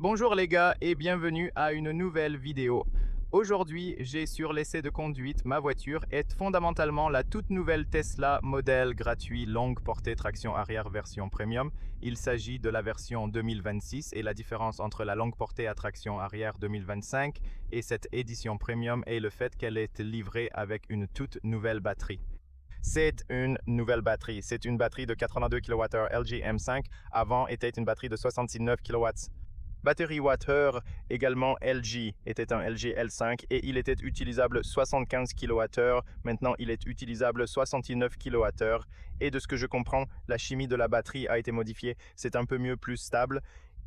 Bonjour les gars et bienvenue à une nouvelle vidéo. Aujourd'hui, j'ai sur l'essai de conduite ma voiture est fondamentalement la toute nouvelle Tesla modèle gratuit longue portée traction arrière version premium. Il s'agit de la version 2026 et la différence entre la longue portée à traction arrière 2025 et cette édition premium est le fait qu'elle est livrée avec une toute nouvelle batterie. C'est une nouvelle batterie. C'est une batterie de 82 kWh LG M5. Avant était une batterie de 69 kW. Batterie Watt-heure, également LG, était un LG L5 et il était utilisable 75 kWh. Maintenant, il est utilisable 69 kWh. Et de ce que je comprends, la chimie de la batterie a été modifiée. C'est un peu mieux, plus stable.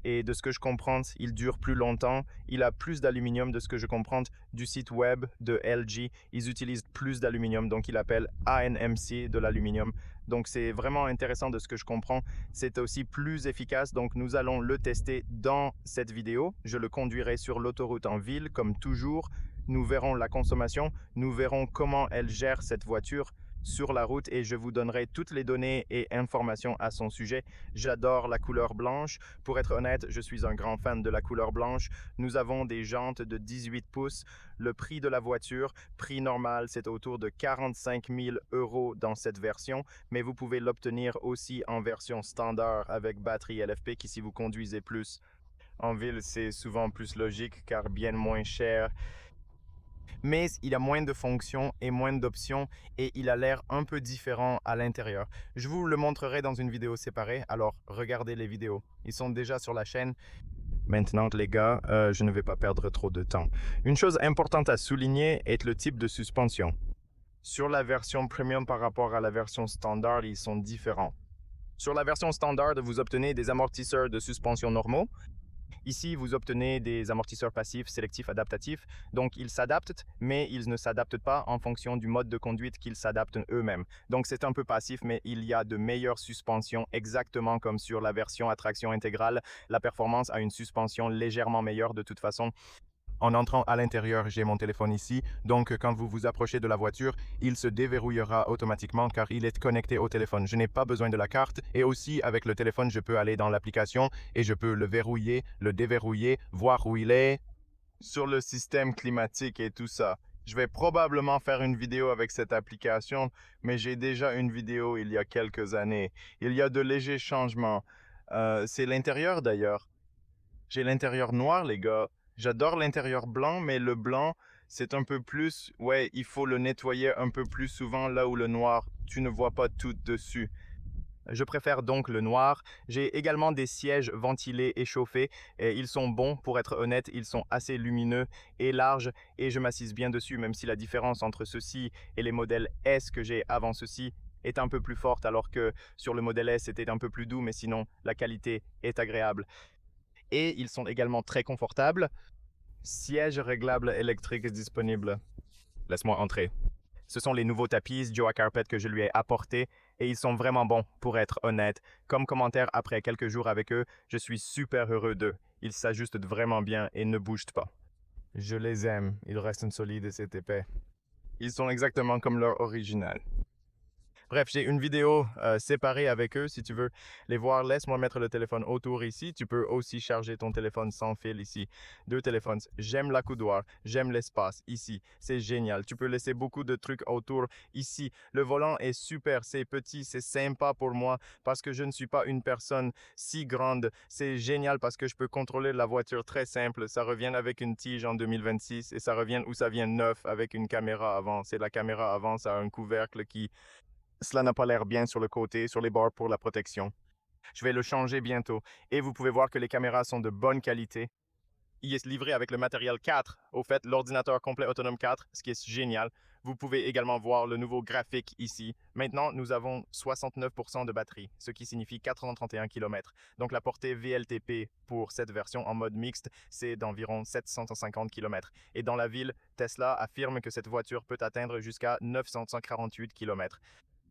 Et de ce que je comprends, il dure plus longtemps. Il a plus d'aluminium de ce que je comprends du site web de LG. Ils utilisent plus d'aluminium, donc il appelle ANMC de l'aluminium. Donc c'est vraiment intéressant de ce que je comprends. C'est aussi plus efficace, donc nous allons le tester dans cette vidéo. Je le conduirai sur l'autoroute en ville, comme toujours. Nous verrons la consommation, nous verrons comment elle gère cette voiture sur la route et je vous donnerai toutes les données et informations à son sujet. J'adore la couleur blanche. Pour être honnête, je suis un grand fan de la couleur blanche. Nous avons des jantes de 18 pouces. Le prix de la voiture, prix normal, c'est autour de 45 000 € dans cette version, mais vous pouvez l'obtenir aussi en version standard avec batterie LFP qui, si vous conduisez plus en ville, c'est souvent plus logique car bien moins cher. Mais il a moins de fonctions et moins d'options et il a l'air un peu différent à l'intérieur. Je vous le montrerai dans une vidéo séparée, alors regardez les vidéos. Ils sont déjà sur la chaîne. Maintenant, les gars, je ne vais pas perdre trop de temps. Une chose importante à souligner est le type de suspension. Sur la version premium par rapport à la version standard, ils sont différents. Sur la version standard, vous obtenez des amortisseurs de suspension normaux. Ici, vous obtenez des amortisseurs passifs, sélectifs, adaptatifs. Donc, ils s'adaptent, mais ils ne s'adaptent pas en fonction du mode de conduite qu'ils s'adaptent eux-mêmes. Donc, c'est un peu passif, mais il y a de meilleures suspensions, exactement comme sur la version à traction intégrale. La performance a une suspension légèrement meilleure de toute façon. En entrant à l'intérieur, j'ai mon téléphone ici, donc quand vous vous approchez de la voiture, il se déverrouillera automatiquement car il est connecté au téléphone. Je n'ai pas besoin de la carte et aussi avec le téléphone, je peux aller dans l'application et je peux le verrouiller, le déverrouiller, voir où il est sur le système climatique et tout ça. Je vais probablement faire une vidéo avec cette application, mais j'ai déjà une vidéo il y a quelques années. Il y a de légers changements. C'est l'intérieur d'ailleurs. J'ai l'intérieur noir, les gars. J'adore l'intérieur blanc, mais le blanc, c'est un peu plus... Ouais, il faut le nettoyer un peu plus souvent là où le noir, tu ne vois pas tout dessus. Je préfère donc le noir. J'ai également des sièges ventilés et chauffés. Et ils sont bons, pour être honnête. Ils sont assez lumineux et larges et je m'assise bien dessus, même si la différence entre ceux-ci et les modèles S que j'ai avant ceux-ci est un peu plus forte, alors que sur le modèle S, c'était un peu plus doux, mais sinon, la qualité est agréable. Et ils sont également très confortables. Siège réglable électrique disponible. Laisse-moi entrer. Ce sont les nouveaux tapis Joa Carpet que je lui ai apportés et ils sont vraiment bons, pour être honnête. Comme commentaire après quelques jours avec eux, je suis super heureux d'eux. Ils s'ajustent vraiment bien et ne bougent pas. Je les aime, ils restent solides et c'est épais. Ils sont exactement comme leur original. Bref, j'ai une vidéo séparée avec eux. Si tu veux les voir, laisse-moi mettre le téléphone autour ici. Tu peux aussi charger ton téléphone sans fil ici. Deux téléphones. J'aime l'accoudoir. J'aime l'espace ici. C'est génial. Tu peux laisser beaucoup de trucs autour ici. Le volant est super. C'est petit. C'est sympa pour moi parce que je ne suis pas une personne si grande. C'est génial parce que je peux contrôler la voiture très simple. Ça revient avec une tige en 2026 et ça revient où ça vient neuf avec une caméra avant. C'est la caméra avant. Ça a un couvercle qui... Cela n'a pas l'air bien sur le côté, sur les bords pour la protection. Je vais le changer bientôt. Et vous pouvez voir que les caméras sont de bonne qualité. Il est livré avec le matériel 4, au fait, l'ordinateur complet autonome 4, ce qui est génial. Vous pouvez également voir le nouveau graphique ici. Maintenant, nous avons 69% de batterie, ce qui signifie 431 km. Donc la portée VLTP pour cette version en mode mixte, c'est d'environ 750 km. Et dans la ville, Tesla affirme que cette voiture peut atteindre jusqu'à 948 km.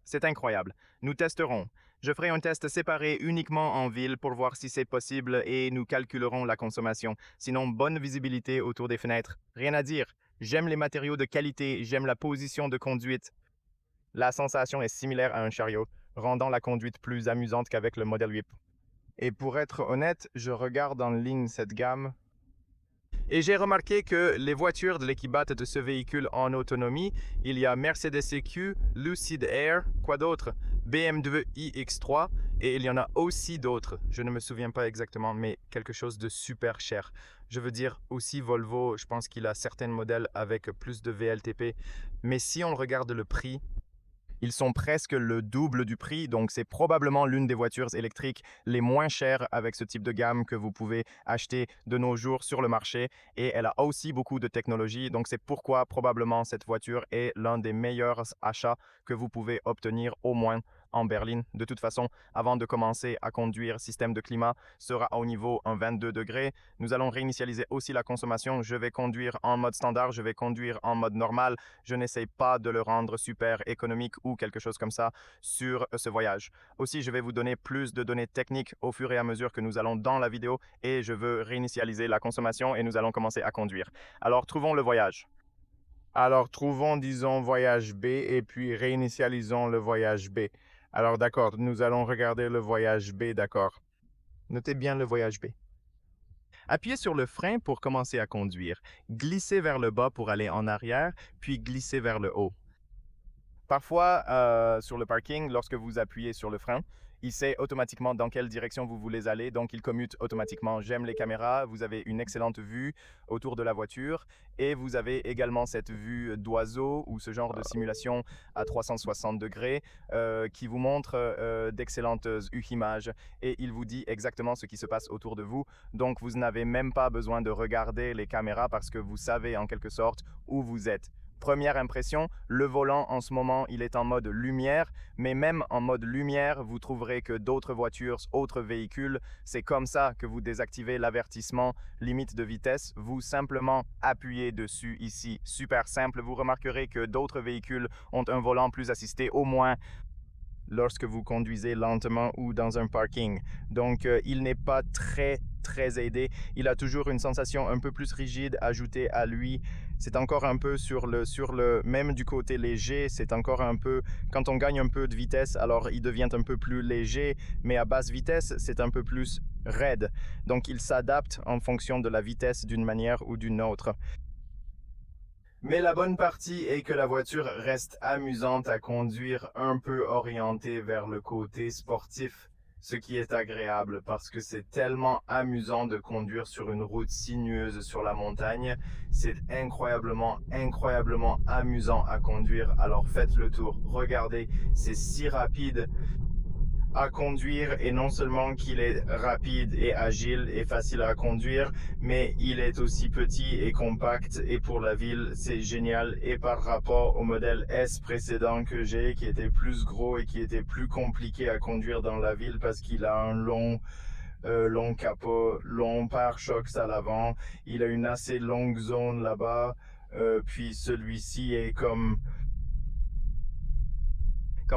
C'est incroyable. Nous testerons. Je ferai un test séparé uniquement en ville pour voir si c'est possible et nous calculerons la consommation. Sinon, bonne visibilité autour des fenêtres. Rien à dire. J'aime les matériaux de qualité, j'aime la position de conduite. La sensation est similaire à un chariot, rendant la conduite plus amusante qu'avec le Model 8. Et pour être honnête, je regarde en ligne cette gamme et j'ai remarqué que les voitures de l'équibate de ce véhicule en autonomie, il y a Mercedes EQ, Lucid Air, quoi d'autre, BMW iX3 et il y en a aussi d'autres. Je ne me souviens pas exactement, mais quelque chose de super cher. Je veux dire aussi Volvo, je pense qu'il a certains modèles avec plus de VLTP. Mais si on regarde le prix, ils sont presque le double du prix, donc c'est probablement l'une des voitures électriques les moins chères avec ce type de gamme que vous pouvez acheter de nos jours sur le marché. Et elle a aussi beaucoup de technologie, donc c'est pourquoi probablement cette voiture est l'un des meilleurs achats que vous pouvez obtenir au moins en berline. De toute façon, avant de commencer à conduire, système de climat sera au niveau 22 degrés. Nous allons réinitialiser aussi la consommation. Je vais conduire en mode standard, je vais conduire en mode normal. Je n'essaie pas de le rendre super économique ou quelque chose comme ça sur ce voyage. Aussi, je vais vous donner plus de données techniques au fur et à mesure que nous allons dans la vidéo et je veux réinitialiser la consommation et nous allons commencer à conduire. Alors, trouvons le voyage. Alors, trouvons, disons, voyage B et puis réinitialisons le voyage B. Alors, d'accord, nous allons regarder le voyage B, d'accord. Notez bien le voyage B. Appuyez sur le frein pour commencer à conduire. Glissez vers le bas pour aller en arrière, puis glissez vers le haut. Parfois, sur le parking, lorsque vous appuyez sur le frein, il sait automatiquement dans quelle direction vous voulez aller, donc il commute automatiquement. J'aime les caméras, vous avez une excellente vue autour de la voiture et vous avez également cette vue d'oiseau ou ce genre de simulation à 360 degrés qui vous montre d'excellentes images et il vous dit exactement ce qui se passe autour de vous. Donc vous n'avez même pas besoin de regarder les caméras parce que vous savez en quelque sorte où vous êtes. Première impression, le volant en ce moment, il est en mode lumière, mais même en mode lumière, vous trouverez que d'autres voitures, autres véhicules, c'est comme ça que vous désactivez l'avertissement limite de vitesse. Vous simplement appuyez dessus ici, super simple. Vous remarquerez que d'autres véhicules ont un volant plus assisté, au moins lorsque vous conduisez lentement ou dans un parking. Donc, il n'est pas très aidé. Il a toujours une sensation un peu plus rigide ajoutée à lui. C'est encore un peu sur le même du côté léger, c'est encore un peu, quand on gagne un peu de vitesse, alors il devient un peu plus léger, mais à basse vitesse, c'est un peu plus raide. Donc, il s'adapte en fonction de la vitesse d'une manière ou d'une autre. Mais la bonne partie est que la voiture reste amusante à conduire, un peu orientée vers le côté sportif, ce qui est agréable parce que c'est tellement amusant de conduire sur une route sinueuse sur la montagne. C'est incroyablement amusant à conduire. Alors faites le tour, regardez, c'est si rapide à conduire et non seulement qu'il est rapide et agile et facile à conduire, mais il est aussi petit et compact et pour la ville, c'est génial. Et par rapport au modèle S précédent que j'ai, qui était plus gros et qui était plus compliqué à conduire dans la ville parce qu'il a un long capot, long pare-chocs à l'avant, il a une assez longue zone là-bas, puis celui-ci est comme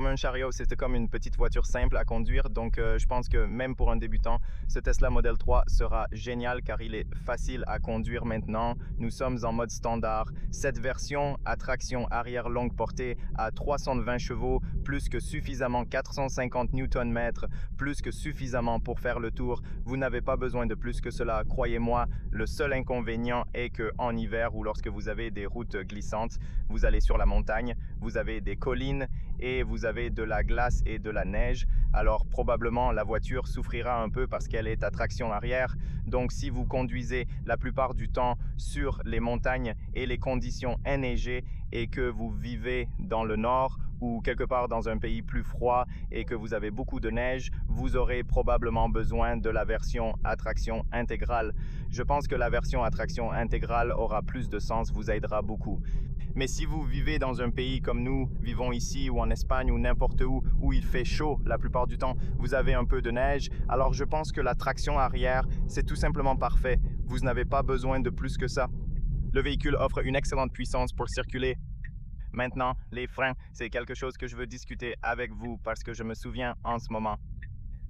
un chariot, c'était comme une petite voiture simple à conduire. Donc, je pense que même pour un débutant, ce Tesla Model 3 sera génial car il est facile à conduire maintenant. Nous sommes en mode standard. Cette version à traction arrière longue portée à 320 chevaux, plus que suffisamment 450 Nm, plus que suffisamment pour faire le tour. Vous n'avez pas besoin de plus que cela, croyez-moi. Le seul inconvénient est qu'en hiver ou lorsque vous avez des routes glissantes, vous allez sur la montagne, vous avez des collines et vous avez de la glace et de la neige, alors probablement la voiture souffrira un peu parce qu'elle est à traction arrière. Donc si vous conduisez la plupart du temps sur les montagnes et les conditions enneigées et que vous vivez dans le nord ou quelque part dans un pays plus froid et que vous avez beaucoup de neige, vous aurez probablement besoin de la version à traction intégrale. Je pense que la version à traction intégrale aura plus de sens, vous aidera beaucoup. Mais si vous vivez dans un pays comme nous vivons ici ou en Espagne ou n'importe où il fait chaud la plupart du temps, vous avez un peu de neige, alors je pense que la traction arrière, c'est tout simplement parfait. Vous n'avez pas besoin de plus que ça. Le véhicule offre une excellente puissance pour circuler. Maintenant, les freins, c'est quelque chose que je veux discuter avec vous parce que je me souviens en ce moment.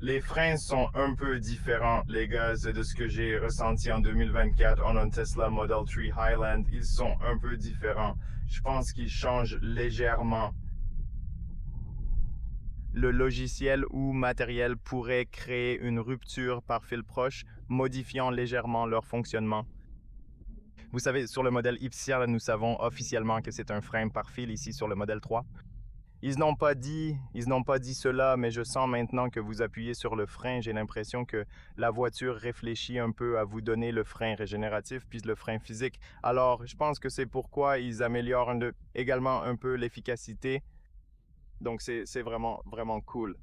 Les freins sont un peu différents, les gars, de ce que j'ai ressenti en 2024 en un Tesla Model 3 Highland. Ils sont un peu différents. Je pense qu'ils changent légèrement. le logiciel ou matériel pourrait créer une rupture par fil proche, modifiant légèrement leur fonctionnement. Vous savez, sur le modèle Y, nous savons officiellement que c'est un frein par fil ici sur le modèle 3. Ils n'ont pas dit cela, mais je sens maintenant que vous appuyez sur le frein, j'ai l'impression que la voiture réfléchit un peu à vous donner le frein régénératif puis le frein physique. Alors, je pense que c'est pourquoi ils améliorent également un peu l'efficacité. Donc, c'est vraiment, vraiment cool.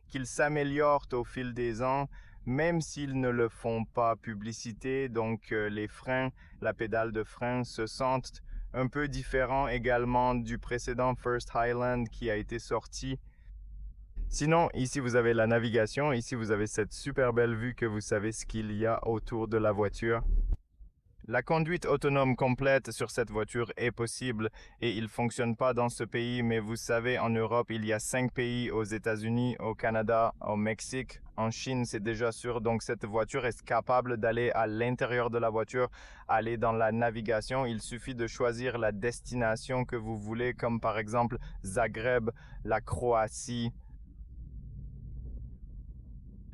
Qu'ils s'améliorent au fil des ans, même s'ils ne le font pas publicité. Donc, les freins, la pédale de frein se sentent un peu différent également du précédent First Highland qui a été sorti. Sinon, ici vous avez la navigation, ici vous avez cette super belle vue que vous savez ce qu'il y a autour de la voiture. La conduite autonome complète sur cette voiture est possible et il ne fonctionne pas dans ce pays, mais vous savez, en Europe, il y a 5 pays, aux États-Unis, au Canada, au Mexique, en Chine, c'est déjà sûr. Donc cette voiture est capable d'aller à l'intérieur de la voiture, aller dans la navigation. Il suffit de choisir la destination que vous voulez, comme par exemple Zagreb, la Croatie.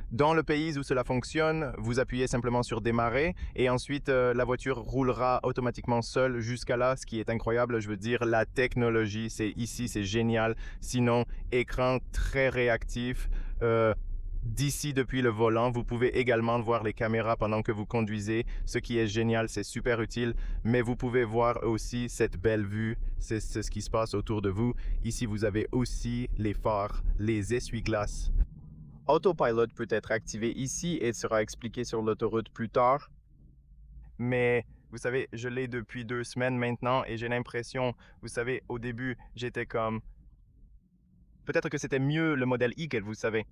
Dans le pays où cela fonctionne, vous appuyez simplement sur démarrer et ensuite la voiture roulera automatiquement seule jusqu'à là, ce qui est incroyable. Je veux dire, la technologie, c'est ici, c'est génial. Sinon, écran très réactif. D'ici, depuis le volant, vous pouvez également voir les caméras pendant que vous conduisez, ce qui est génial, c'est super utile, mais vous pouvez voir aussi cette belle vue, c'est ce qui se passe autour de vous. Ici, vous avez aussi les phares, les essuie-glaces. Autopilot peut être activé ici et sera expliqué sur l'autoroute plus tard. Mais vous savez, je l'ai depuis 2 semaines maintenant et j'ai l'impression, vous savez, au début, j'étais comme... Peut-être que c'était mieux le modèle Y, vous savez.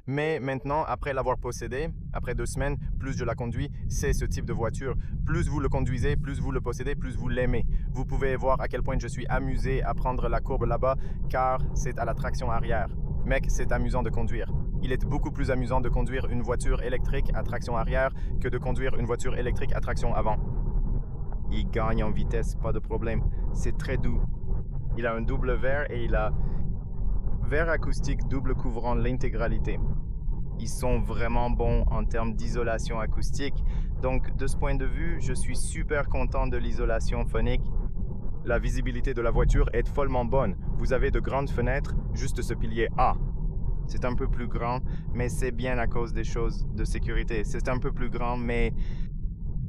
Mais maintenant, après l'avoir possédé, après 2 semaines, plus je la conduis, c'est ce type de voiture. Plus vous le conduisez, plus vous le possédez, plus vous l'aimez. Vous pouvez voir à quel point je suis amusé à prendre la courbe là-bas, car c'est à la traction arrière. Mec, c'est amusant de conduire. Il est beaucoup plus amusant de conduire une voiture électrique à traction arrière que de conduire une voiture électrique à traction avant. Il gagne en vitesse, pas de problème. C'est très doux. Il a un double verre et il a verre acoustique double couvrant l'intégralité. Ils sont vraiment bons en termes d'isolation acoustique. Donc, de ce point de vue, je suis super content de l'isolation phonique. La visibilité de la voiture est follement bonne. Vous avez de grandes fenêtres, juste ce pilier A. C'est un peu plus grand, mais c'est bien à cause des choses de sécurité. C'est un peu plus grand, mais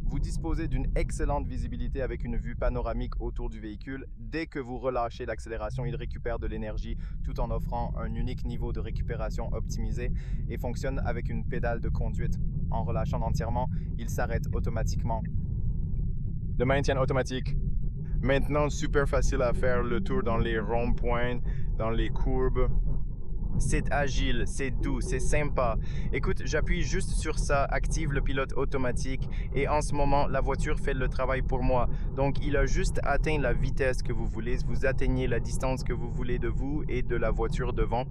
vous disposez d'une excellente visibilité avec une vue panoramique autour du véhicule. Dès que vous relâchez l'accélération, il récupère de l'énergie tout en offrant un unique niveau de récupération optimisé et fonctionne avec une pédale de conduite. En relâchant entièrement, il s'arrête automatiquement. Le maintien automatique. Maintenant, super facile à faire le tour dans les ronds-points, dans les courbes. C'est agile, c'est doux, c'est sympa. Écoute, j'appuie juste sur ça, active le pilote automatique et en ce moment, la voiture fait le travail pour moi. Donc, il a juste atteint la vitesse que vous voulez. Vous atteignez la distance que vous voulez de vous et de la voiture devant.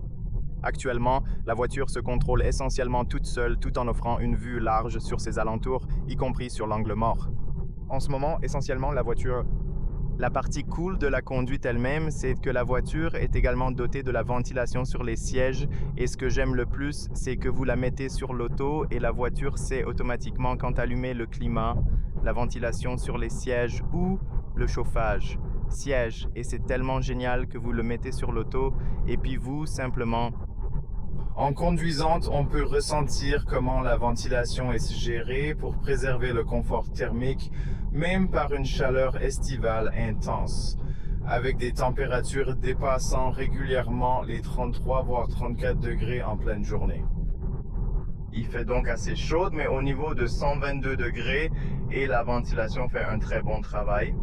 Actuellement, la voiture se contrôle essentiellement toute seule tout en offrant une vue large sur ses alentours, y compris sur l'angle mort. En ce moment, essentiellement, la partie cool de la conduite elle-même, c'est que la voiture est également dotée de la ventilation sur les sièges et ce que j'aime le plus, c'est que vous la mettez sur l'auto et la voiture sait automatiquement quand allumer le climat, la ventilation sur les sièges ou le chauffage. Siège, et c'est tellement génial que vous le mettez sur l'auto et puis vous, simplement... En conduisant, on peut ressentir comment la ventilation est gérée pour préserver le confort thermique, même par une chaleur estivale intense, avec des températures dépassant régulièrement les 33 voire 34 degrés en pleine journée. Il fait donc assez chaud, mais au niveau de 122 degrés et la ventilation fait un très bon travail.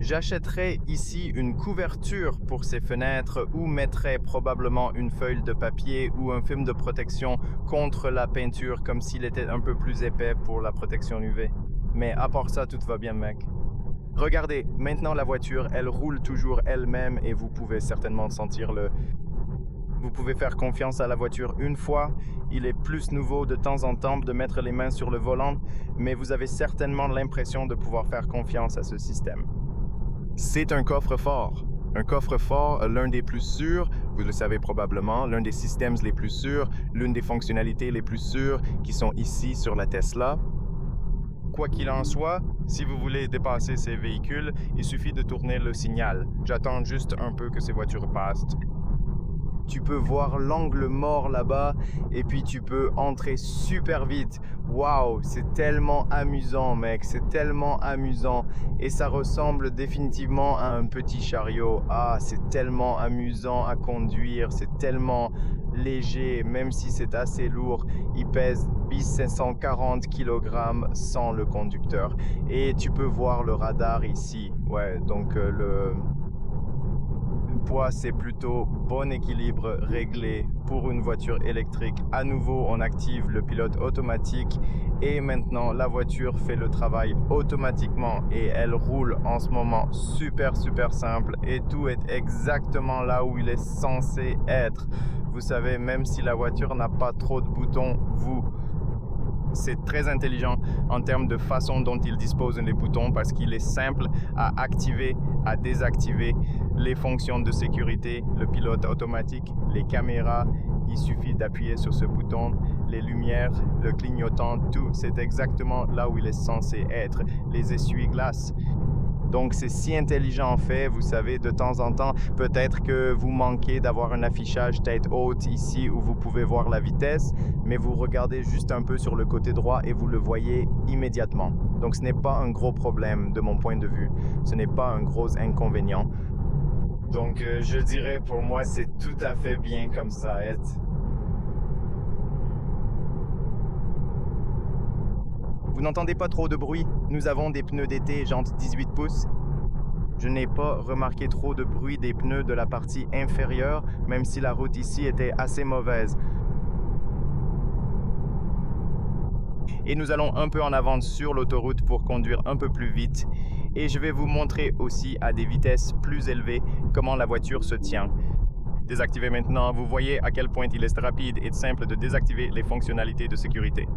J'achèterai ici une couverture pour ces fenêtres ou mettrai probablement une feuille de papier ou un film de protection contre la peinture comme s'il était un peu plus épais pour la protection UV. Mais à part ça, tout va bien, mec. Regardez, maintenant la voiture, elle roule toujours elle-même et vous pouvez certainement sentir le... Vous pouvez faire confiance à la voiture une fois. Il est plus nouveau de temps en temps de mettre les mains sur le volant, mais vous avez certainement l'impression de pouvoir faire confiance à ce système. C'est un coffre-fort. Un coffre-fort, l'un des plus sûrs, Vous le savez probablement, l'un des systèmes les plus sûrs, l'une des fonctionnalités les plus sûres qui sont ici sur la Tesla. Quoi qu'il en soit, si vous voulez dépasser ces véhicules, il suffit de tourner le signal. J'attends juste un peu que ces voitures passent. Tu peux voir l'angle mort là-bas et puis tu peux entrer super vite. Waouh, c'est tellement amusant, mec, c'est tellement amusant. Et ça ressemble définitivement à un petit chariot. Ah, c'est tellement amusant à conduire, c'est tellement léger, même si c'est assez lourd. Il pèse 1540 kg sans le conducteur. Et tu peux voir le radar ici. Ouais, donc le poids, c'est plutôt bon équilibre réglé pour une voiture électrique. À nouveau, on active le pilote automatique et maintenant la voiture fait le travail automatiquement et elle roule en ce moment super simple et tout est exactement là où il est censé être. Vous savez, même si la voiture n'a pas trop de boutons, c'est très intelligent en termes de façon dont il dispose des boutons parce qu'il est simple à activer, à désactiver les fonctions de sécurité, le pilote automatique, les caméras. Il suffit d'appuyer sur ce bouton, les lumières, le clignotant, tout, c'est exactement là où il est censé être. Les essuie-glaces. Donc c'est si intelligent en fait, vous savez, de temps en temps, peut-être que vous manquez d'avoir un affichage tête haute ici où vous pouvez voir la vitesse, mais vous regardez juste un peu sur le côté droit et vous le voyez immédiatement. Donc ce n'est pas un gros problème de mon point de vue, ce n'est pas un gros inconvénient. Donc je dirais pour moi c'est tout à fait bien comme ça. Vous n'entendez pas trop de bruit. Nous avons des pneus d'été jantes 18 pouces. Je n'ai pas remarqué trop de bruit des pneus de la partie inférieure, même si la route ici était assez mauvaise. Et nous allons un peu en avant sur l'autoroute pour conduire un peu plus vite. Et je vais vous montrer aussi à des vitesses plus élevées comment la voiture se tient. Désactivez maintenant, vous voyez à quel point il est rapide et simple de désactiver les fonctionnalités de sécurité.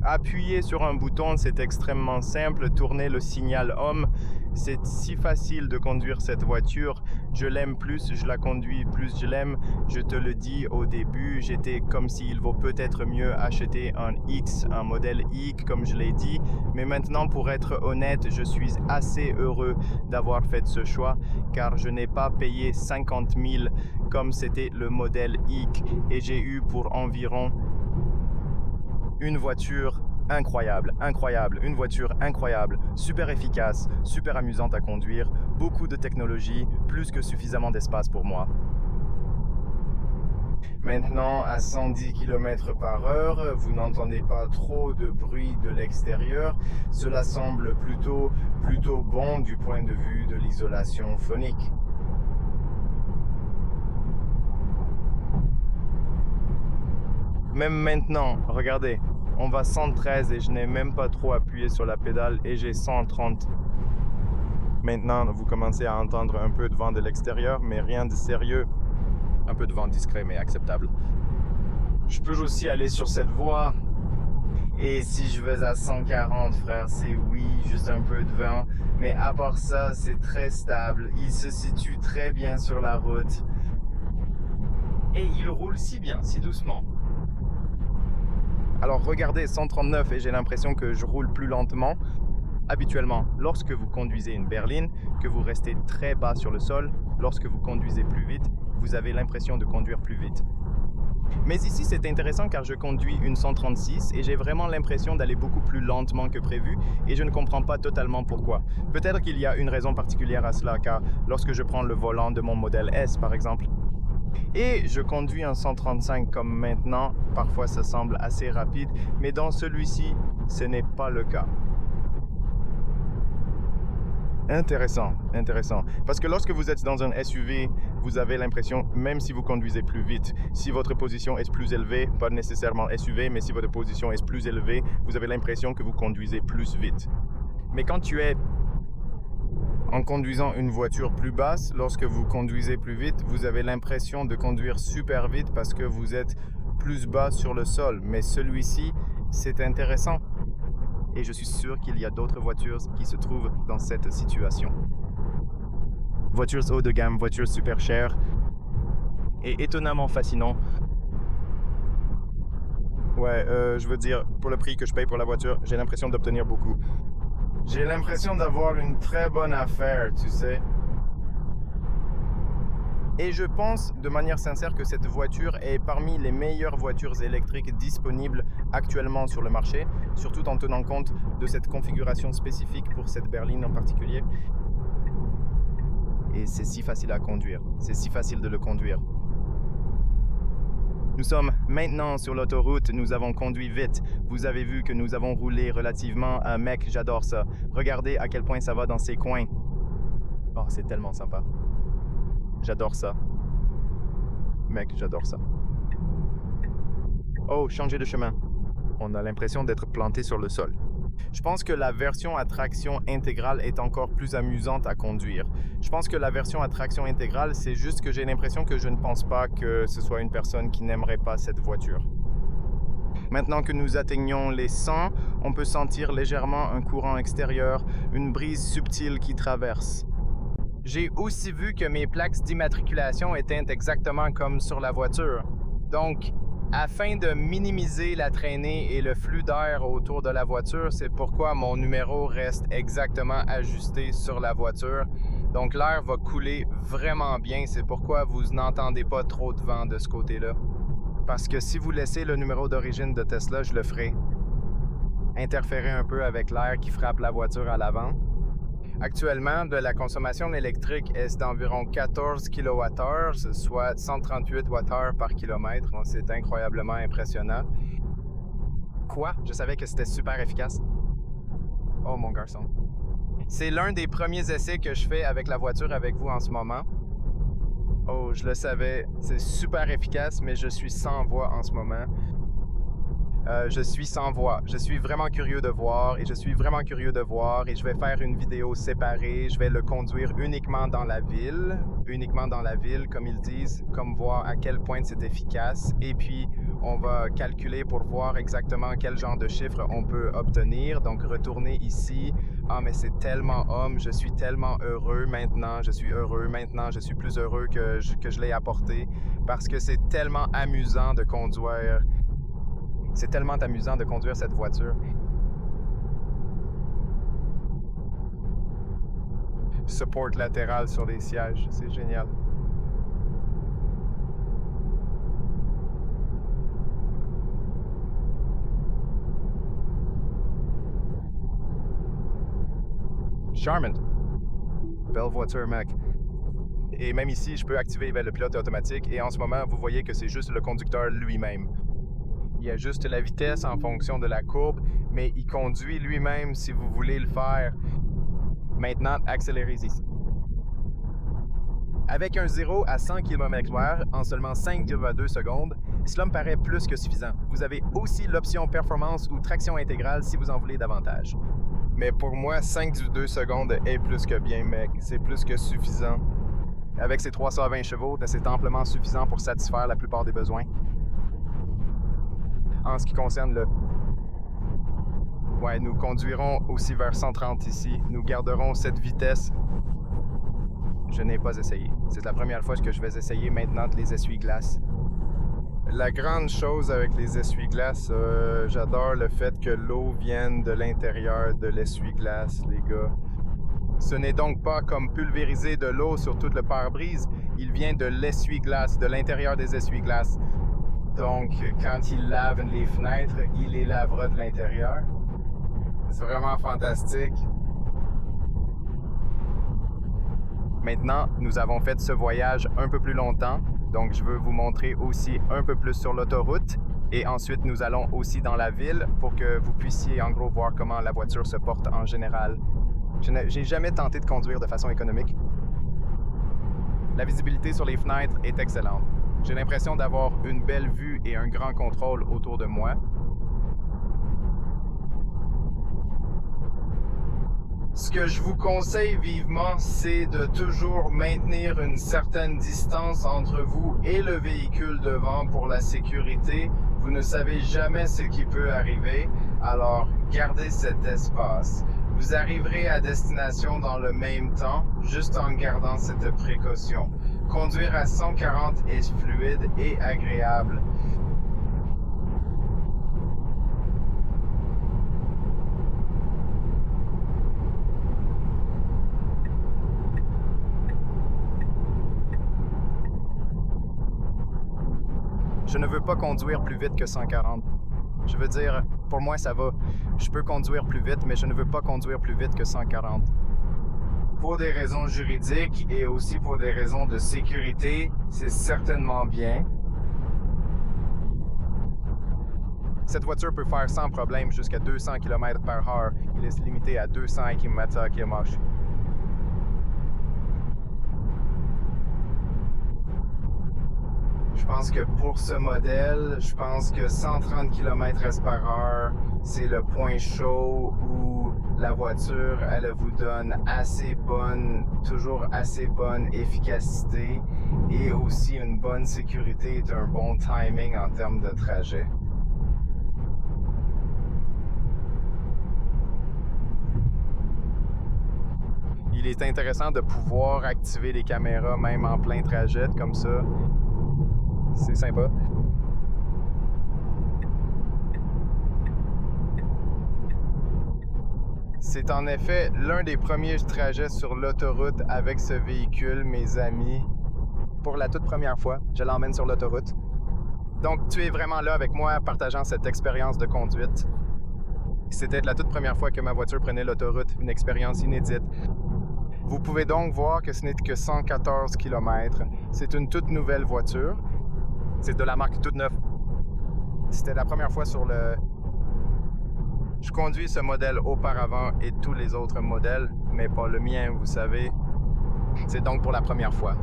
Appuyer sur un bouton, c'est extrêmement simple. Tourner le signal homme, c'est si facile de conduire cette voiture. Je l'aime plus, je la conduis plus, je l'aime. Je te le dis au début, j'étais comme s'il vaut peut-être mieux acheter un X, un modèle X, comme je l'ai dit. Mais maintenant, pour être honnête, je suis assez heureux d'avoir fait ce choix, car je n'ai pas payé 50 000 comme c'était le modèle X, et j'ai eu pour environ une voiture incroyable, une voiture incroyable, super efficace, super amusante à conduire, beaucoup de technologie, plus que suffisamment d'espace pour moi. Maintenant, à 110 km/h, vous n'entendez pas trop de bruit de l'extérieur. Cela semble plutôt bon du point de vue de l'isolation phonique. Même maintenant, regardez, on va 113 et je n'ai même pas trop appuyé sur la pédale et j'ai 130. Maintenant, vous commencez à entendre un peu de vent de l'extérieur, mais rien de sérieux. Un peu de vent discret, mais acceptable. Je peux aussi aller sur cette voie. Et si je vais à 140, frère, c'est oui, juste un peu de vent. Mais à part ça, c'est très stable. Il se situe très bien sur la route. Et il roule si bien, si doucement. Alors regardez 139 et j'ai l'impression que je roule plus lentement. Habituellement, lorsque vous conduisez une berline, que vous restez très bas sur le sol, lorsque vous conduisez plus vite, vous avez l'impression de conduire plus vite. Mais ici c'est intéressant car je conduis une 136 et j'ai vraiment l'impression d'aller beaucoup plus lentement que prévu et je ne comprends pas totalement pourquoi. Peut-être qu'il y a une raison particulière à cela car lorsque je prends le volant de mon modèle S par exemple, et je conduis un 135 comme maintenant, parfois ça semble assez rapide, mais dans celui-ci, ce n'est pas le cas. Intéressant. Parce que lorsque vous êtes dans un SUV, vous avez l'impression, même si vous conduisez plus vite, si votre position est plus élevée, pas nécessairement SUV, mais si votre position est plus élevée, vous avez l'impression que vous conduisez plus vite. Mais quand tu es en conduisant une voiture plus basse, lorsque vous conduisez plus vite, vous avez l'impression de conduire super vite parce que vous êtes plus bas sur le sol. Mais celui-ci, c'est intéressant. Et je suis sûr qu'il y a d'autres voitures qui se trouvent dans cette situation. Voitures haut de gamme, voitures super chères. et étonnamment fascinant. Ouais, je veux dire, pour le prix que je paye pour la voiture, j'ai l'impression d'obtenir beaucoup. J'ai l'impression d'avoir une très bonne affaire, tu sais. Et je pense de manière sincère que cette voiture est parmi les meilleures voitures électriques disponibles actuellement sur le marché, surtout en tenant compte de cette configuration spécifique pour cette berline en particulier. Et c'est si facile à conduire, c'est si facile de le conduire. Nous sommes maintenant sur l'autoroute, nous avons conduit vite. Vous avez vu que nous avons roulé relativement. Mec, j'adore ça. Regardez à quel point ça va dans ces coins. Oh, c'est tellement sympa. J'adore ça. Mec, j'adore ça. Oh, changer de chemin. On a l'impression d'être planté sur le sol. Je pense que la version à traction intégrale est encore plus amusante à conduire. Je pense que la version à traction intégrale, c'est juste que j'ai l'impression que je ne pense pas que ce soit une personne qui n'aimerait pas cette voiture. Maintenant que nous atteignons les 100, on peut sentir légèrement un courant extérieur, une brise subtile qui traverse. J'ai aussi vu que mes plaques d'immatriculation étaient exactement comme sur la voiture. Donc, afin de minimiser la traînée et le flux d'air autour de la voiture, c'est pourquoi mon numéro reste exactement ajusté sur la voiture. Donc l'air va couler vraiment bien, c'est pourquoi vous n'entendez pas trop de vent de ce côté-là. Parce que si vous laissez le numéro d'origine de Tesla, je le ferai interférer un peu avec l'air qui frappe la voiture à l'avant. Actuellement, de la consommation électrique est d'environ 14 kWh, soit 138 Wh par kilomètre. C'est incroyablement impressionnant. Quoi? Je savais que c'était super efficace. Oh mon garçon. C'est l'un des premiers essais que je fais avec la voiture avec vous en ce moment. Oh, je le savais. C'est super efficace, mais je suis sans voix en ce moment. Je suis sans voix. Je suis vraiment curieux de voir et je vais faire une vidéo séparée. Je vais le conduire uniquement dans la ville, comme ils disent, comme voir à quel point c'est efficace. Et puis, on va calculer pour voir exactement quel genre de chiffres on peut obtenir. Donc, retourner ici. Ah, mais c'est tellement homme. Je suis tellement heureux maintenant. Je suis plus heureux que je l'ai apporté parce que c'est tellement amusant de conduire. C'est tellement amusant de conduire cette voiture. Support latéral sur les sièges, c'est génial. Charmant. Belle voiture, mec. Et même ici, je peux activer le pilote automatique et en ce moment, vous voyez que c'est juste le conducteur lui-même. Il y a juste la vitesse en fonction de la courbe, mais il conduit lui-même si vous voulez le faire. Maintenant, accélérez ici. Avec un 0 à 100 km/h en seulement 5,2 secondes, cela me paraît plus que suffisant. Vous avez aussi l'option performance ou traction intégrale si vous en voulez davantage. Mais pour moi, 5,2 secondes est plus que bien, mec. C'est plus que suffisant. Avec ses 320 chevaux, c'est amplement suffisant pour satisfaire la plupart des besoins. En ce qui concerne le... Ouais, nous conduirons aussi vers 130 ici. Nous garderons cette vitesse. Je n'ai pas essayé. C'est la première fois que je vais essayer maintenant les essuie-glaces. La grande chose avec les essuie-glaces, j'adore le fait que l'eau vienne de l'intérieur de l'essuie-glace, les gars. Ce n'est donc pas comme pulvériser de l'eau sur tout le pare-brise. Il vient de l'essuie-glace, de l'intérieur des essuie-glaces. Donc, quand il lave les fenêtres, il les lavera de l'intérieur. C'est vraiment fantastique. Maintenant, nous avons fait ce voyage un peu plus longtemps. Donc, je veux vous montrer aussi un peu plus sur l'autoroute. Et ensuite, nous allons aussi dans la ville pour que vous puissiez en gros voir comment la voiture se porte en général. J'ai jamais tenté de conduire de façon économique. La visibilité sur les fenêtres est excellente. J'ai l'impression d'avoir une belle vue et un grand contrôle autour de moi. Ce que je vous conseille vivement, c'est de toujours maintenir une certaine distance entre vous et le véhicule devant pour la sécurité. Vous ne savez jamais ce qui peut arriver, alors gardez cet espace. Vous arriverez à destination dans le même temps, juste en gardant cette précaution. Conduire à 140 est fluide et agréable. Je ne veux pas conduire plus vite que 140. Je veux dire, pour moi, ça va. Je peux conduire plus vite, mais je ne veux pas conduire plus vite que 140. Pour des raisons juridiques et aussi pour des raisons de sécurité, c'est certainement bien. Cette voiture peut faire sans problème jusqu'à 200 km/h. Il est limité à 200 km/h. Je pense que pour ce modèle, je pense que 130 km/h, c'est le point chaud où la voiture, elle vous donne toujours assez bonne efficacité et aussi une bonne sécurité et un bon timing en termes de trajet. Il est intéressant de pouvoir activer les caméras même en plein trajet comme ça. C'est sympa. C'est en effet l'un des premiers trajets sur l'autoroute avec ce véhicule, mes amis. Pour la toute première fois, je l'emmène sur l'autoroute. Donc, tu es vraiment là avec moi, partageant cette expérience de conduite. C'était la toute première fois que ma voiture prenait l'autoroute, une expérience inédite. Vous pouvez donc voir que ce n'est que 114 km. C'est une toute nouvelle voiture. C'est de la marque toute neuve. C'était la première fois sur le... Je conduis ce modèle auparavant et tous les autres modèles, mais pas le mien, vous savez. C'est donc pour la première fois.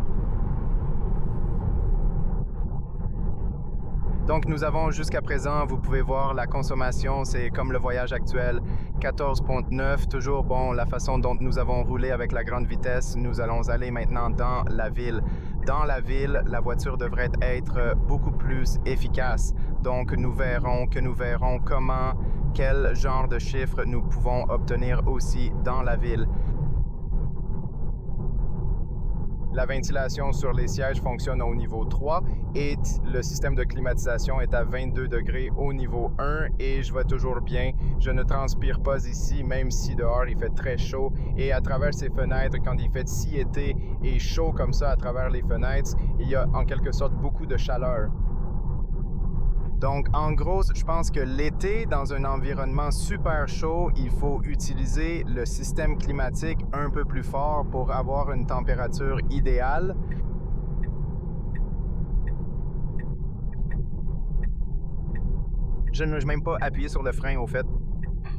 Donc nous avons jusqu'à présent, vous pouvez voir la consommation, c'est comme le voyage actuel, 14,9, toujours bon, la façon dont nous avons roulé avec la grande vitesse, nous allons aller maintenant dans la ville. Dans la ville, la voiture devrait être beaucoup plus efficace. Donc nous verrons comment, quel genre de chiffres nous pouvons obtenir aussi dans la ville. La ventilation sur les sièges fonctionne au niveau 3 et le système de climatisation est à 22 degrés au niveau 1 et je vais toujours bien. Je ne transpire pas ici, même si dehors il fait très chaud. Et à travers ces fenêtres, quand il fait si été et chaud comme ça à travers les fenêtres, il y a en quelque sorte beaucoup de chaleur. Donc, en gros, je pense que l'été, dans un environnement super chaud, il faut utiliser le système climatique un peu plus fort pour avoir une température idéale. Je n'ai même pas appuyé sur le frein, au fait.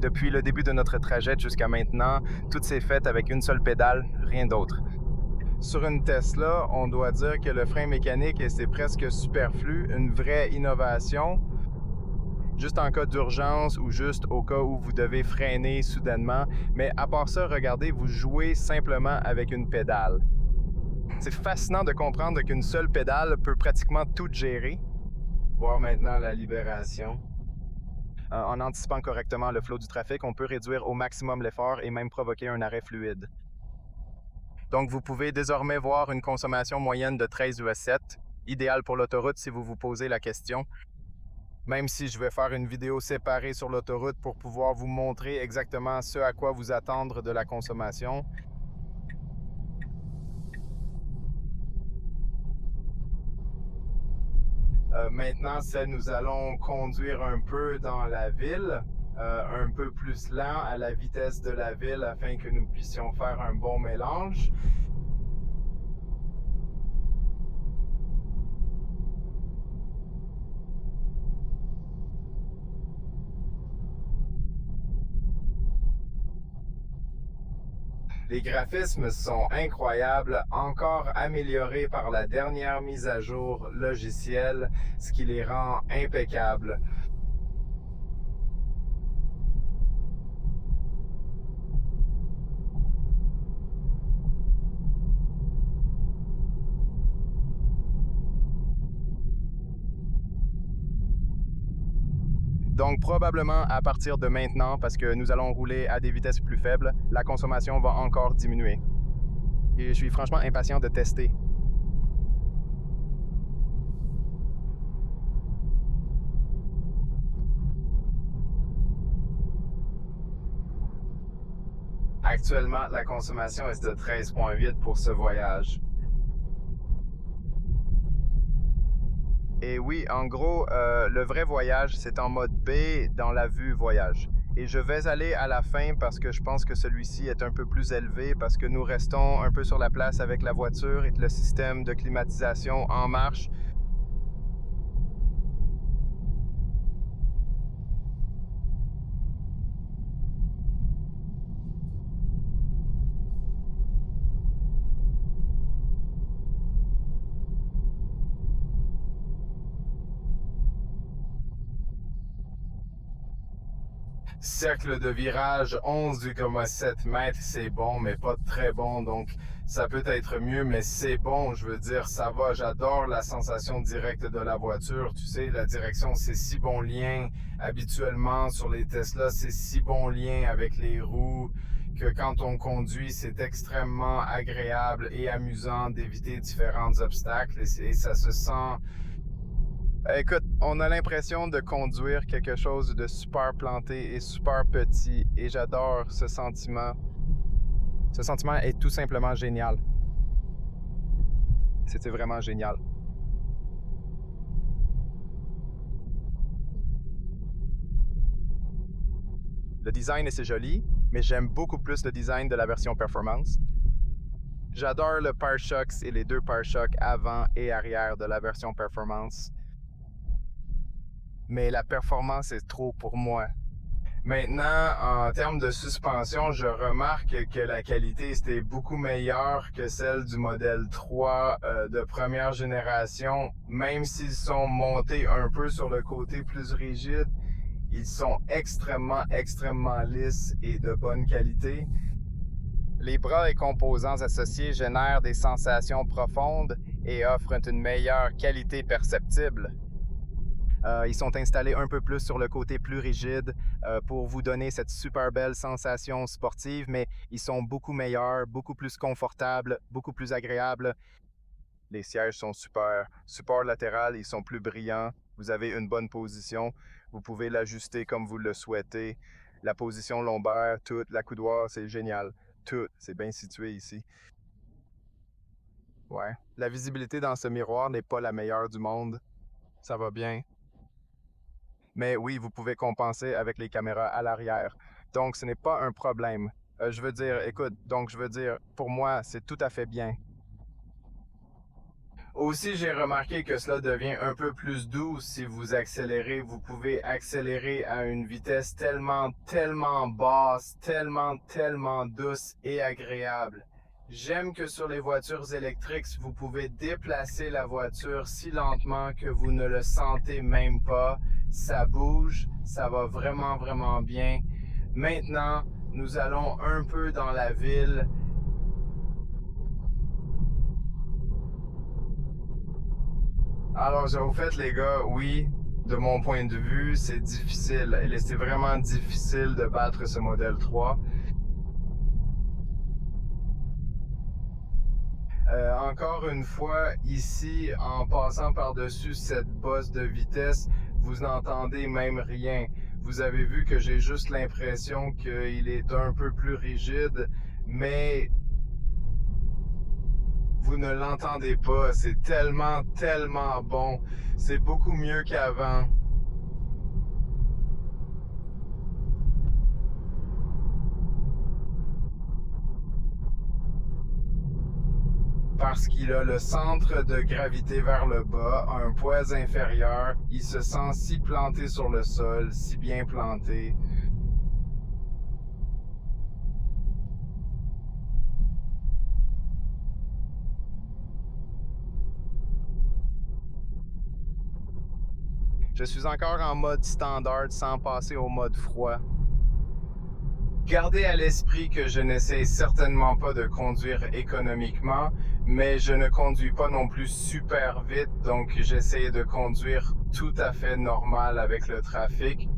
Depuis le début de notre trajet jusqu'à maintenant, tout s'est fait avec une seule pédale, rien d'autre. Sur une Tesla, on doit dire que le frein mécanique, c'est presque superflu, une vraie innovation. Juste en cas d'urgence ou juste au cas où vous devez freiner soudainement. Mais à part ça, regardez, vous jouez simplement avec une pédale. C'est fascinant de comprendre qu'une seule pédale peut pratiquement tout gérer. Voir maintenant la libération. En anticipant correctement le flot du trafic, on peut réduire au maximum l'effort et même provoquer un arrêt fluide. Donc, vous pouvez désormais voir une consommation moyenne de 13 US7, idéal pour l'autoroute si vous vous posez la question. Même si je vais faire une vidéo séparée sur l'autoroute pour pouvoir vous montrer exactement ce à quoi vous attendre de la consommation. Maintenant, nous allons conduire un peu dans la ville. Un peu plus lent à la vitesse de la ville afin que nous puissions faire un bon mélange. Les graphismes sont incroyables, encore améliorés par la dernière mise à jour logicielle, ce qui les rend impeccables. Donc probablement à partir de maintenant, parce que nous allons rouler à des vitesses plus faibles, la consommation va encore diminuer. Et je suis franchement impatient de tester. Actuellement, la consommation est de 13,8 pour ce voyage. Et oui, en gros, le vrai voyage, c'est en mode B dans la vue voyage. Et je vais aller à la fin parce que je pense que celui-ci est un peu plus élevé parce que nous restons un peu sur la place avec la voiture et le système de climatisation en marche. Cercle de virage 11,7 mètres, c'est bon, mais pas très bon. Donc, ça peut être mieux, mais c'est bon. Je veux dire, ça va. J'adore la sensation directe de la voiture. Tu sais, la direction, c'est si bon lien. Habituellement, sur les Tesla, c'est si bon lien avec les roues que quand on conduit, c'est extrêmement agréable et amusant d'éviter différents obstacles et ça se sent. Écoute, on a l'impression de conduire quelque chose de super planté et super petit et j'adore ce sentiment. Ce sentiment est tout simplement génial. C'était vraiment génial. Le design est joli, mais j'aime beaucoup plus le design de la version performance. J'adore le pare-chocs et les deux pare-chocs avant et arrière de la version performance. Mais la performance est trop pour moi. Maintenant, en termes de suspension, je remarque que la qualité était beaucoup meilleure que celle du modèle 3 de première génération. Même s'ils sont montés un peu sur le côté plus rigide, ils sont extrêmement lisses et de bonne qualité. Les bras et composants associés génèrent des sensations profondes et offrent une meilleure qualité perceptible. Ils sont installés un peu plus sur le côté plus rigide pour vous donner cette super belle sensation sportive, mais ils sont beaucoup meilleurs, beaucoup plus confortables, beaucoup plus agréables. Les sièges sont super. Support latéral, ils sont plus brillants. Vous avez une bonne position. Vous pouvez l'ajuster comme vous le souhaitez. La position lombaire, toute, la coudoir, c'est génial. Tout, c'est bien situé ici. Ouais. La visibilité dans ce miroir n'est pas la meilleure du monde. Ça va bien. Mais oui, vous pouvez compenser avec les caméras à l'arrière. Donc, ce n'est pas un problème. Je veux dire, écoute, donc je veux dire, pour moi, c'est tout à fait bien. Aussi, j'ai remarqué que cela devient un peu plus doux si vous accélérez. Vous pouvez accélérer à une vitesse tellement basse, tellement douce et agréable. J'aime que sur les voitures électriques, vous pouvez déplacer la voiture si lentement que vous ne le sentez même pas. Ça bouge, ça va vraiment bien. Maintenant, nous allons un peu dans la ville. Alors, au fait, les gars, oui, de mon point de vue, c'est difficile. C'est vraiment difficile de battre ce modèle 3. Encore une fois, ici, en passant par-dessus cette bosse de vitesse, vous n'entendez même rien. Vous avez vu que j'ai juste l'impression qu'il est un peu plus rigide, mais vous ne l'entendez pas. C'est tellement bon. C'est beaucoup mieux qu'avant. Parce qu'il a le centre de gravité vers le bas, un poids inférieur, il se sent si planté sur le sol, si bien planté. Je suis encore en mode standard sans passer au mode froid. Gardez à l'esprit que je n'essaie certainement pas de conduire économiquement, mais je ne conduis pas non plus super vite, donc j'essaie de conduire tout à fait normal avec le trafic.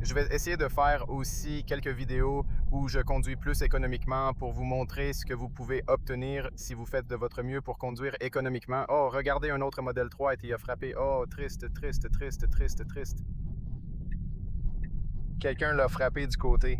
Je vais essayer de faire aussi quelques vidéos où je conduis plus économiquement pour vous montrer ce que vous pouvez obtenir si vous faites de votre mieux pour conduire économiquement. Oh, regardez, un autre modèle 3 et il a frappé. Oh, triste, triste, triste, triste, triste. Quelqu'un l'a frappé du côté.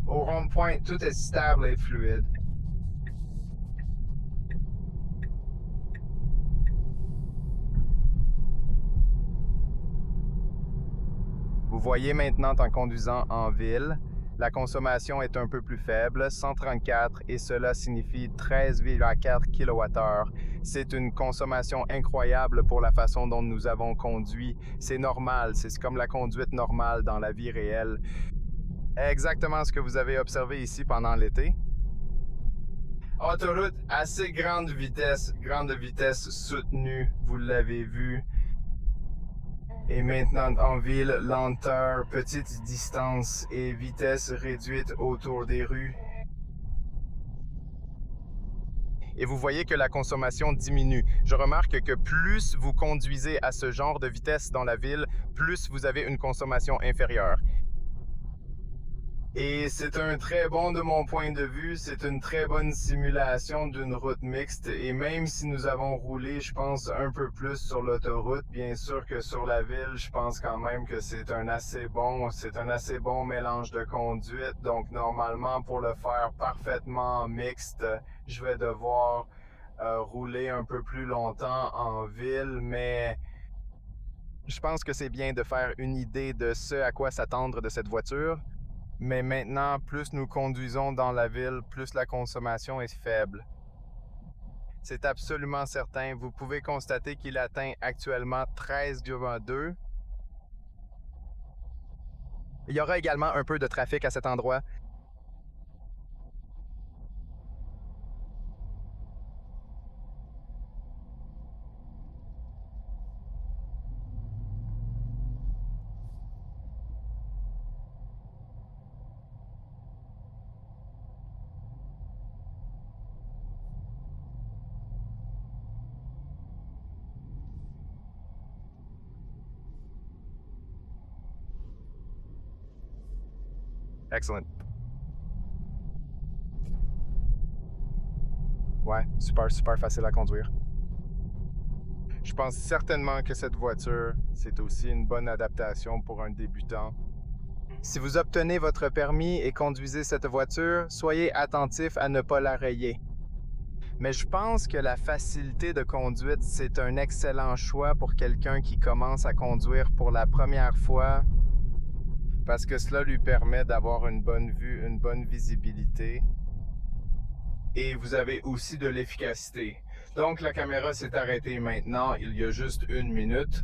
Au rond-point, tout est stable et fluide. Vous voyez maintenant en conduisant en ville, la consommation est un peu plus faible, 134, et cela signifie 13,4 kWh. C'est une consommation incroyable pour la façon dont nous avons conduit. C'est normal, c'est comme la conduite normale dans la vie réelle. Exactement ce que vous avez observé ici pendant l'été. Autoroute assez grande vitesse soutenue, vous l'avez vu. Et maintenant en ville, lenteur, petite distance et vitesse réduite autour des rues. Et vous voyez que la consommation diminue. Je remarque que plus vous conduisez à ce genre de vitesse dans la ville, plus vous avez une consommation inférieure. Et c'est un très bon, de mon point de vue, c'est une très bonne simulation d'une route mixte. Et même si nous avons roulé, je pense, un peu plus sur l'autoroute, bien sûr que sur la ville, je pense quand même que c'est un assez bon mélange de conduite. Donc normalement, pour le faire parfaitement mixte, je vais devoir rouler un peu plus longtemps en ville, mais je pense que c'est bien de faire une idée de ce à quoi s'attendre de cette voiture. Mais maintenant, plus nous conduisons dans la ville, plus la consommation est faible. C'est absolument certain. Vous pouvez constater qu'il atteint actuellement 13,2. Il y aura également un peu de trafic à cet endroit. Excellent. Ouais, super facile à conduire. Je pense certainement que cette voiture, c'est aussi une bonne adaptation pour un débutant. Si vous obtenez votre permis et conduisez cette voiture, soyez attentif à ne pas la rayer. Mais je pense que la facilité de conduite, c'est un excellent choix pour quelqu'un qui commence à conduire pour la première fois, parce que cela lui permet d'avoir une bonne vue, une bonne visibilité. Et vous avez aussi de l'efficacité. Donc la caméra s'est arrêtée maintenant, il y a juste 1 minute.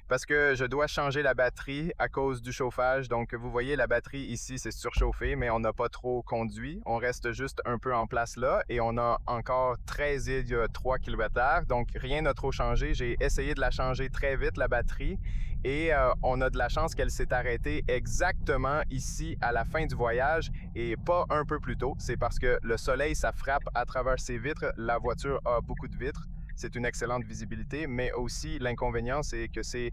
Parce que je dois changer la batterie à cause du chauffage. Donc vous voyez, la batterie ici, c'est surchauffé, mais on n'a pas trop conduit. On reste juste un peu en place là et on a encore 13,3 kWh. Donc rien n'a trop changé. J'ai essayé de la changer très vite, la batterie. Et on a de la chance qu'elle s'est arrêtée exactement ici à la fin du voyage et pas un peu plus tôt. C'est parce que le soleil, ça frappe à travers ses vitres. La voiture a beaucoup de vitres. C'est une excellente visibilité, mais aussi l'inconvénient, c'est que c'est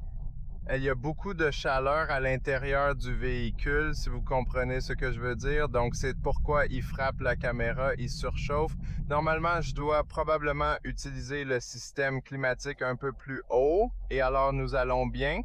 Il y a beaucoup de chaleur à l'intérieur du véhicule, si vous comprenez ce que je veux dire. Donc, c'est pourquoi il frappe la caméra, il surchauffe. Normalement, je dois probablement utiliser le système climatique un peu plus haut. Et alors, nous allons bien.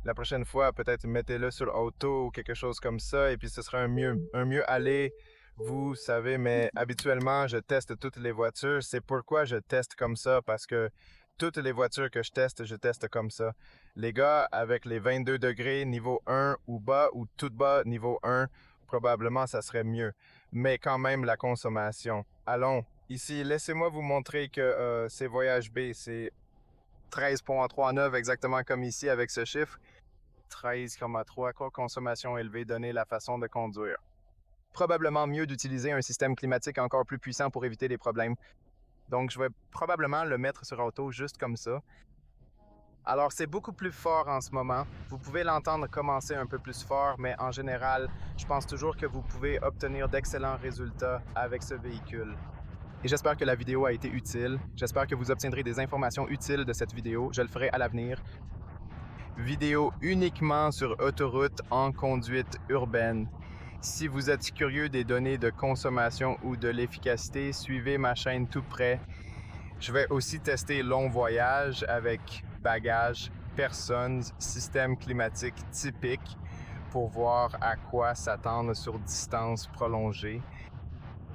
La prochaine fois, peut-être mettez-le sur auto ou quelque chose comme ça, et puis ce sera un mieux aller. Vous savez, mais habituellement, je teste toutes les voitures. C'est pourquoi je teste comme ça, parce que toutes les voitures que je teste comme ça. Les gars, avec les 22 degrés niveau 1 ou bas, ou tout bas niveau 1, probablement ça serait mieux. Mais quand même, la consommation. Allons, ici, laissez-moi vous montrer que c'est Voyage B, c'est 13,39 exactement comme ici avec ce chiffre. 13,3 quoi, consommation élevée donnée la façon de conduire. Probablement mieux d'utiliser un système climatique encore plus puissant pour éviter les problèmes. Donc, je vais probablement le mettre sur auto juste comme ça. Alors, c'est beaucoup plus fort en ce moment. Vous pouvez l'entendre commencer un peu plus fort, mais en général, je pense toujours que vous pouvez obtenir d'excellents résultats avec ce véhicule. Et j'espère que la vidéo a été utile. J'espère que vous obtiendrez des informations utiles de cette vidéo. Je le ferai à l'avenir. Vidéo uniquement sur autoroute en conduite urbaine. Si vous êtes curieux des données de consommation ou de l'efficacité, suivez ma chaîne tout près. Je vais aussi tester long voyage avec bagages, personnes, système climatique typique pour voir à quoi s'attendre sur distance prolongée.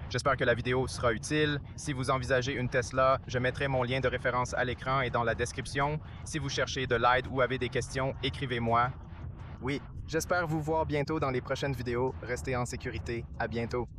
J'espère que la vidéo sera utile. Si vous envisagez une Tesla, je mettrai mon lien de référence à l'écran et dans la description. Si vous cherchez de l'aide ou avez des questions, écrivez-moi. Oui, j'espère vous voir bientôt dans les prochaines vidéos. Restez en sécurité. À bientôt.